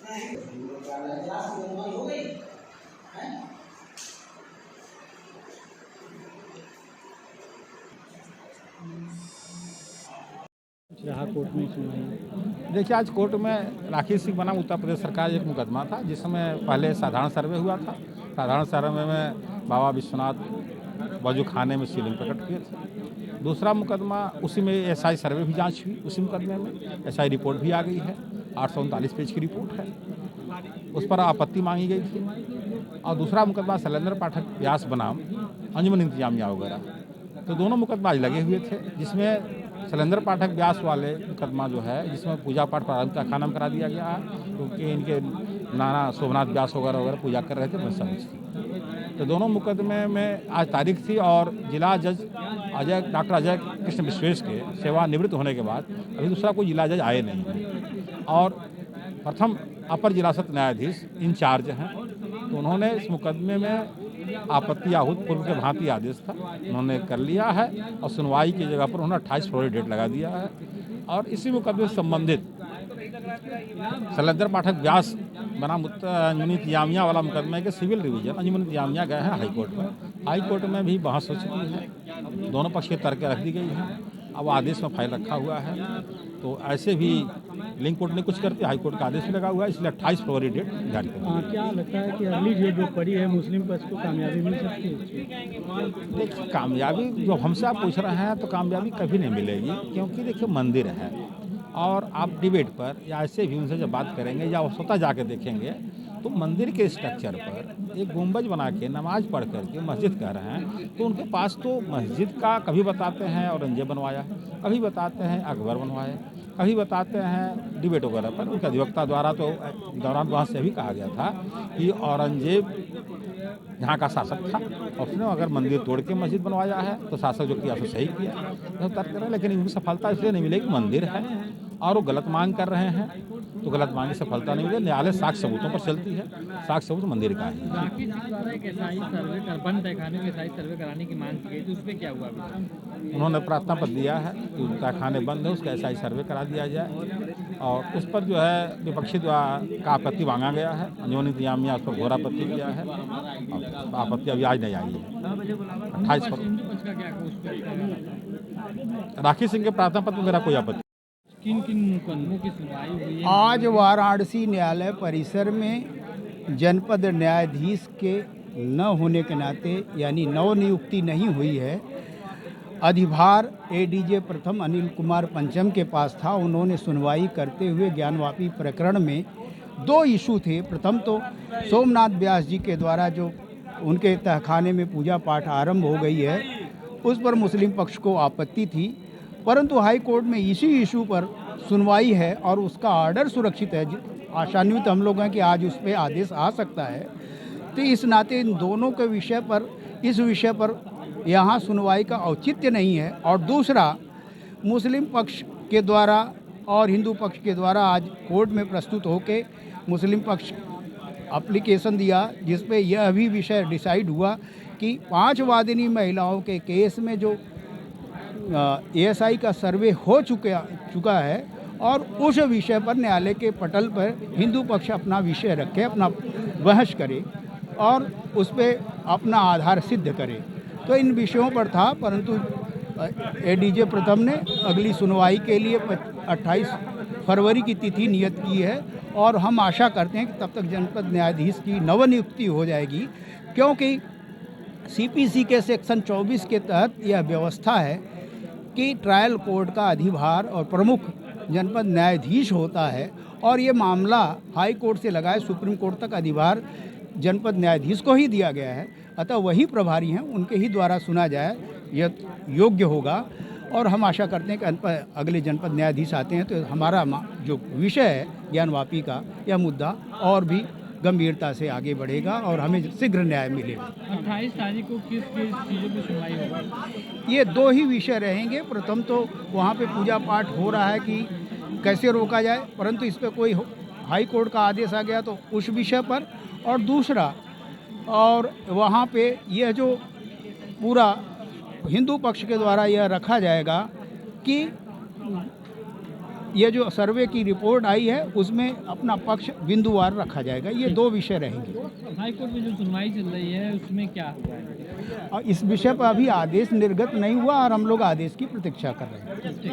जहाँ कोर्ट में सुनवाई। देखिए, आज कोर्ट में राखी सिंह बनाम उत्तर प्रदेश सरकार एक मुकदमा था, जिसमें पहले साधारण सर्वे हुआ था। साधारण सर्वे में बाबा विश्वनाथ वजू खाने में शिवलिंग प्रकट किए थे। दूसरा मुकदमा, उसी में एसआई सर्वे भी जांच हुई। उसी मुकदमे में एसआई रिपोर्ट भी आ गई है, 839 पेज की रिपोर्ट है, उस पर आपत्ति मांगी गई थी। और दूसरा मुकदमा शैलेंद्र पाठक व्यास बनाम अंजुमन इंतजामिया वगैरह। तो दोनों मुकदमा आज लगे हुए थे, जिसमें शैलेंद्र पाठक व्यास वाले मुकदमा जो है, जिसमें पूजा पाठ प्रारंभ तहखाना में करा दिया गया है, क्योंकि इनके नाना सोमनाथ व्यास वगैरह वगैरह पूजा कर रहे थे, मैं समझ थी। तो दोनों मुकदमे में आज तारीख थी, और जिला जज डॉक्टर अजय कृष्ण विश्वेश के सेवानिवृत्त होने के बाद अभी दूसरा कोई जिला जज आए नहीं हैं। और प्रथम अपर जिला सत्र न्यायाधीश इंचार्ज हैं, तो उन्होंने इस मुकदमे में आपत्ति आहूत पूर्व के भांति आदेश था, उन्होंने कर लिया है। और सुनवाई की जगह पर उन्होंने 28 फरवरी डेट लगा दिया है। और इसी मुकदमे से संबंधित शैलेंद्र पाठक व्यास बनाम अंजुमन इंतजामिया वाला मुकदमे के सिविल रिवीजन अंजुमन इंतजामिया गए हैं हाईकोर्ट में। हाईकोर्ट में भी बहस हो चुकी है, दोनों पक्ष की तर्क रख दी गई हैं। अब आदेश में फाइल रखा हुआ है, तो ऐसे भी लिंक कोर्ट ने कुछ करते, हाईकोर्ट का आदेश भी लगा हुआ है, इसलिए 28 फरवरी डेट जारी कर। क्या लगता है कि अगली डेट जो पड़ी है मुस्लिम पक्ष को कामयाबी मिल सकती है? देखिए, कामयाबी जो हमसे आप पूछ रहे हैं, तो कामयाबी कभी नहीं मिलेगी, क्योंकि देखिए मंदिर है, और आप डिबेट पर या ऐसे भी उनसे जब बात करेंगे या वो स्वतः जाके देखेंगे, तो मंदिर के स्ट्रक्चर पर एक गुंबज बना के नमाज पढ़ करके मस्जिद कह रहे हैं, तो उनके पास तो मस्जिद का कभी बताते हैं औरंगजेब बनवाया, कभी बताते हैं अकबर बनवाया, कभी बताते हैं डिबेट वगैरह पर उनके अधिवक्ता द्वारा तो दौरान बहस से भी कहा गया था कि औरंगजेब यहाँ का शासक था, उसने अगर मंदिर तोड़ के मस्जिद बनवाया है तो शासक जो किया सो सही किया, तो तर्क करें। लेकिन इनकी सफलता इसलिए नहीं मिलेगी, मंदिर है और वो गलत मांग कर रहे हैं, तो गलत मांग की सफलता नहीं मिलेगी। न्यायालय साक्ष्य सबूतों पर चलती है, साक्ष्य सबूत मंदिर का है। राखी सिंह द्वारा एक एसआई सर्वे बंद तहखाने में एसआई सर्वे कराने की मांग की गई थी, उस पर क्या हुआ अभी? उन्होंने प्रार्थना पत्र दिया है कि तहखाने बंद है, उसका एसआई सर्वे करा दिया जाए, और उस पर जो है विपक्षी द्वारा का आपत्ति मांगा गया है। अंजुमन इंतजामिया उस पर घोर आपत्ति किया है, और आपत्ति अभी आज नहीं आई है। 28 राखी सिंह के प्रार्थना पत्र में मेरा कोई आपत्ति। किन किन मुकदमों की सुनवाई हुई है? आज वाराणसी न्यायालय परिसर में जनपद न्यायाधीश के न होने के नाते, यानी नवनियुक्ति नहीं हुई है, अधिभार एडीजे प्रथम अनिल कुमार पंचम के पास था। उन्होंने सुनवाई करते हुए ज्ञानवापी प्रकरण में 2 इशू थे। प्रथम तो सोमनाथ व्यास जी के द्वारा जो उनके तहखाने में पूजा पाठ आरंभ हो गई है, उस पर मुस्लिम पक्ष को आपत्ति थी, परंतु हाई कोर्ट में इसी इशू पर सुनवाई है और उसका ऑर्डर सुरक्षित है। आशान्वित हम लोग हैं कि आज उस पर आदेश आ सकता है। तो इस नाते इन दोनों के विषय पर, इस विषय पर यहाँ सुनवाई का औचित्य नहीं है। और दूसरा, मुस्लिम पक्ष के द्वारा और हिंदू पक्ष के द्वारा आज कोर्ट में प्रस्तुत होकर मुस्लिम पक्ष एप्लीकेशन दिया, जिस पे यह भी विषय डिसाइड हुआ कि 5 वादिनी महिलाओं के केस में जो एएसआई का सर्वे हो चुका है, और उस विषय पर न्यायालय के पटल पर हिंदू पक्ष अपना विषय रखे, अपना बहस करे और उस पर अपना आधार सिद्ध करे। तो इन विषयों पर था, परंतु एडीजे प्रथम ने अगली सुनवाई के लिए 28 फरवरी की तिथि नियत की है, और हम आशा करते हैं कि तब तक जनपद न्यायाधीश की नवनियुक्ति हो जाएगी, क्योंकि सीपीसी के सेक्शन 24 के तहत यह व्यवस्था है कि ट्रायल कोर्ट का अधिभार और प्रमुख जनपद न्यायाधीश होता है, और ये मामला हाई कोर्ट से लगाए सुप्रीम कोर्ट तक अधिभार जनपद न्यायाधीश को ही दिया गया है। अतः वही प्रभारी हैं, उनके ही द्वारा सुना जाए, यह योग्य होगा। और हम आशा करते हैं कि अगले जनपद न्यायाधीश आते हैं तो हमारा जो विषय है ज्ञानवापी का, यह मुद्दा और भी गंभीरता से आगे बढ़ेगा और हमें शीघ्र न्याय मिलेगा। 28 तारीख को किस किस चीज़ों की सुनवाई होगा? ये 2 ही विषय रहेंगे। प्रथम तो वहाँ पे पूजा पाठ हो रहा है कि कैसे रोका जाए, परंतु इस पर कोई हाई कोर्ट का आदेश आ गया तो उस विषय पर, और दूसरा, और वहाँ पे यह जो पूरा हिंदू पक्ष के द्वारा यह रखा जाएगा कि ये जो सर्वे की रिपोर्ट आई है उसमें अपना पक्ष बिंदुवार रखा जाएगा। ये 2 विषय रहेंगे। हाईकोर्ट में जो सुनवाई चल रही है उसमें क्या हुआ है? और इस विषय पर अभी आदेश निर्गत नहीं हुआ और हम लोग आदेश की प्रतीक्षा कर रहे हैं।